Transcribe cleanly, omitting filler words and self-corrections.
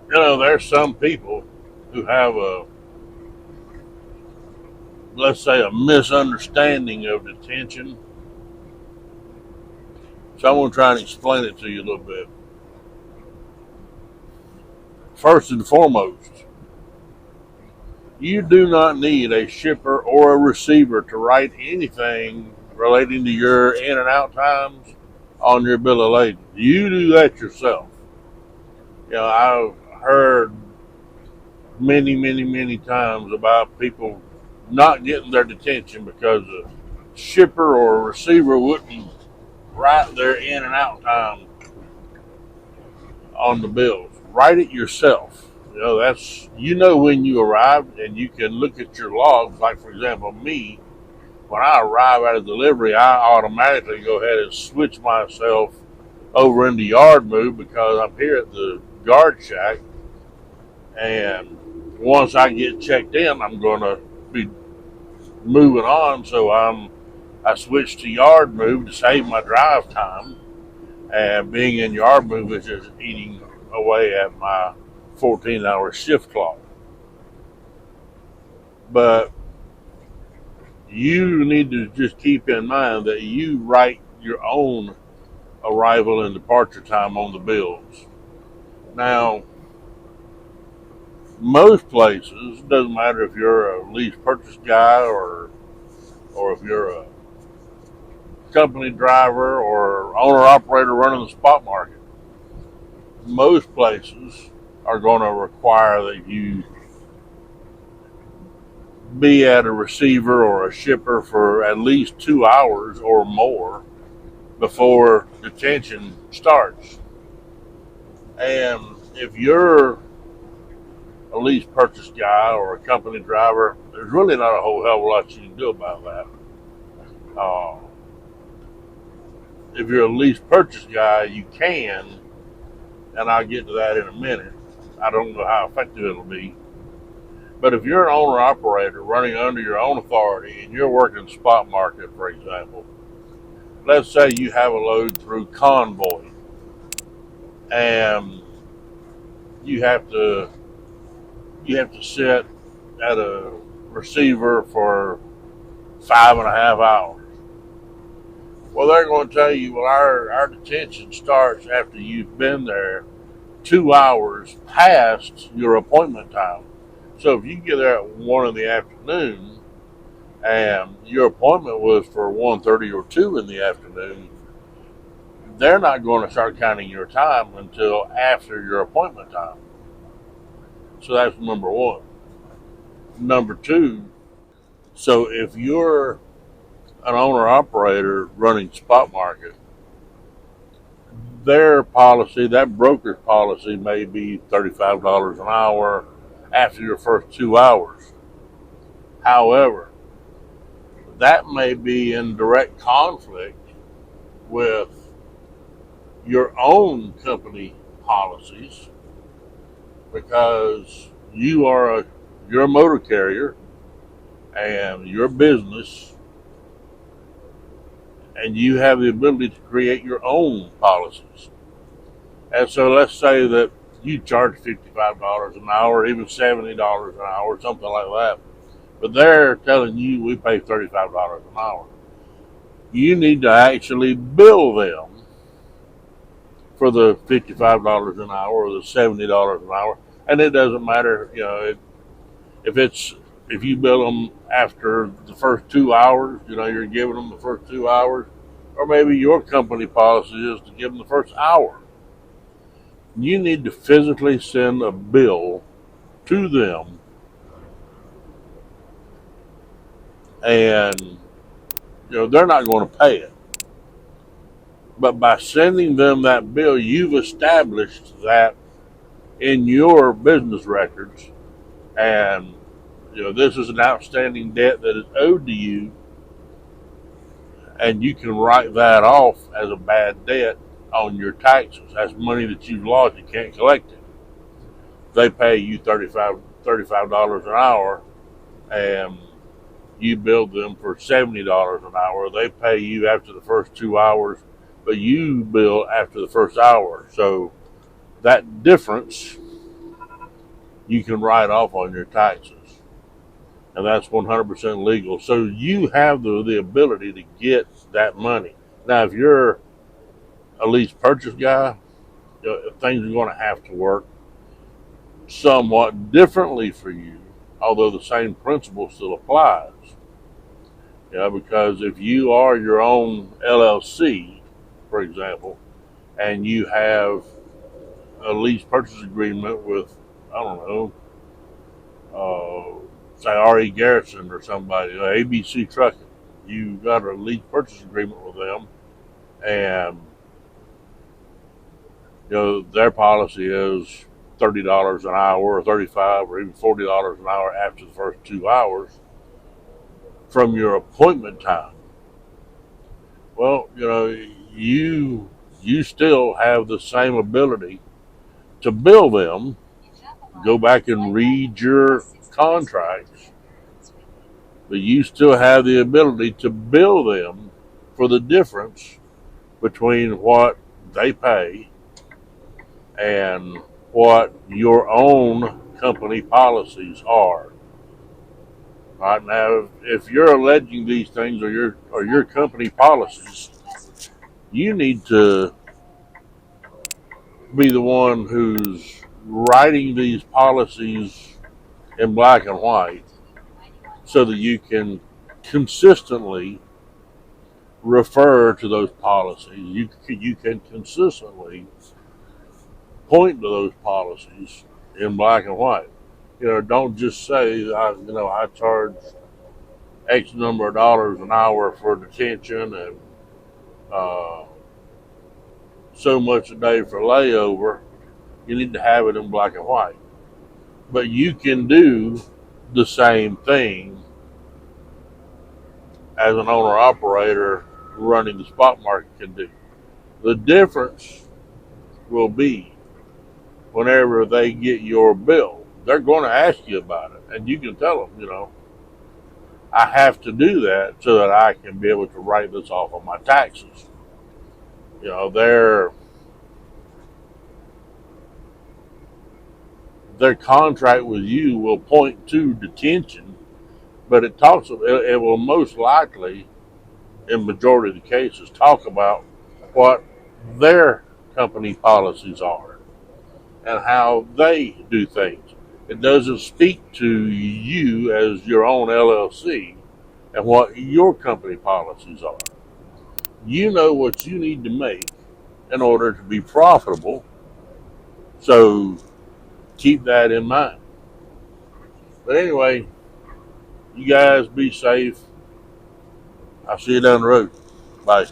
There's some people who have let's say, a misunderstanding of detention. So I'm going to try and explain it to you a little bit. First and foremost, you do not need a shipper or a receiver to write anything relating to your in and out times on your bill of lading. You do that yourself. I've heard many, many, many times about people not getting their detention because a shipper or a receiver wouldn't write their in and out time on the bills. Write it yourself. That's when you arrived, and you can look at your logs. Like, for example, me, when I arrive at a delivery, I automatically go ahead and switch myself over into yard move because I'm here at the guard shack, and once I get checked in, I'm going to be moving on. So I switch to yard move to save my drive time, and being in yard move is just eating away at my 14-hour shift clock. But you need to just keep in mind that you write your own arrival and departure time on the bills. Now, most places, doesn't matter if you're a lease purchase guy or if you're a company driver or owner operator running the spot market, most places are going to require that you be at a receiver or a shipper for at least 2 hours or more before detention starts. And if you're a lease purchase guy or a company driver, there's really not a whole hell of a lot you can do about that. Uh, if you're a lease purchase guy, you can, and I'll get to that in a minute. I don't know how effective it'll be. But if you're an owner operator running under your own authority and you're working spot market, for example, let's say you have a load through convoy and you have to sit at a receiver for 5.5 hours. Well, they're going to tell you, well, our detention starts after you've been there 2 hours past your appointment time. So if you get there at 1 in the afternoon and your appointment was for 1:30 or 2 in the afternoon, they're not going to start counting your time until after your appointment time. So that's number one. Number two, so if you're an owner operator running spot market, their policy, that broker's policy, may be $35 an hour after your first 2 hours. However, that may be in direct conflict with your own company policies because you're a motor carrier and your business, and you have the ability to create your own policies. And so let's say that you charge $55 an hour, even $70 an hour, something like that. But they're telling you we pay $35 an hour. You need to actually bill them for the $55 an hour or the $70 an hour. And it doesn't matter, if you bill them after the first 2 hours, you're giving them the first 2 hours, or maybe your company policy is to give them the first hour. You need to physically send a bill to them, and they're not going to pay it. But by sending them that bill, you've established that in your business records, and this is an outstanding debt that is owed to you, and you can write that off as a bad debt on your taxes. That's money that you've lost. You can't collect it. They pay you $35 an hour, and you bill them for $70 an hour. They pay you after the first 2 hours, but you bill after the first hour. So that difference you can write off on your taxes, and that's 100% legal. So you have the ability to get that money. Now, if you're a lease purchase guy, things are going to have to work somewhat differently for you, although the same principle still applies. Because if you are your own LLC, for example, and you have a lease purchase agreement with, I don't know, say R.E. Garrison or somebody, ABC Trucking, you got a lease purchase agreement with them, and their policy is $30 an hour, or 35, or even $40 an hour after the first 2 hours from your appointment time. Well, you still have the same ability to bill them. Go back and read your contracts, but you still have the ability to bill them for the difference between what they pay and what your own company policies are. All right, now, if you're alleging these things or your company policies, you need to be the one who's writing these policies in black and white so that you can consistently refer to those policies. You can consistently point to those policies in black and white. Don't just say, I charge X number of dollars an hour for detention and so much a day for layover. You need to have it in black and white. But you can do the same thing as an owner operator running the spot market can do. The difference will be whenever they get your bill, they're going to ask you about it. And you can tell them, I have to do that so that I can be able to write this off on my taxes. Their contract with you will point to detention, but it will most likely, in majority of the cases, talk about what their company policies are and how they do things. It doesn't speak to you as your own LLC and what your company policies are. You know what you need to make in order to be profitable, so keep that in mind. But anyway, you guys be safe. I'll see you down the road. Bye.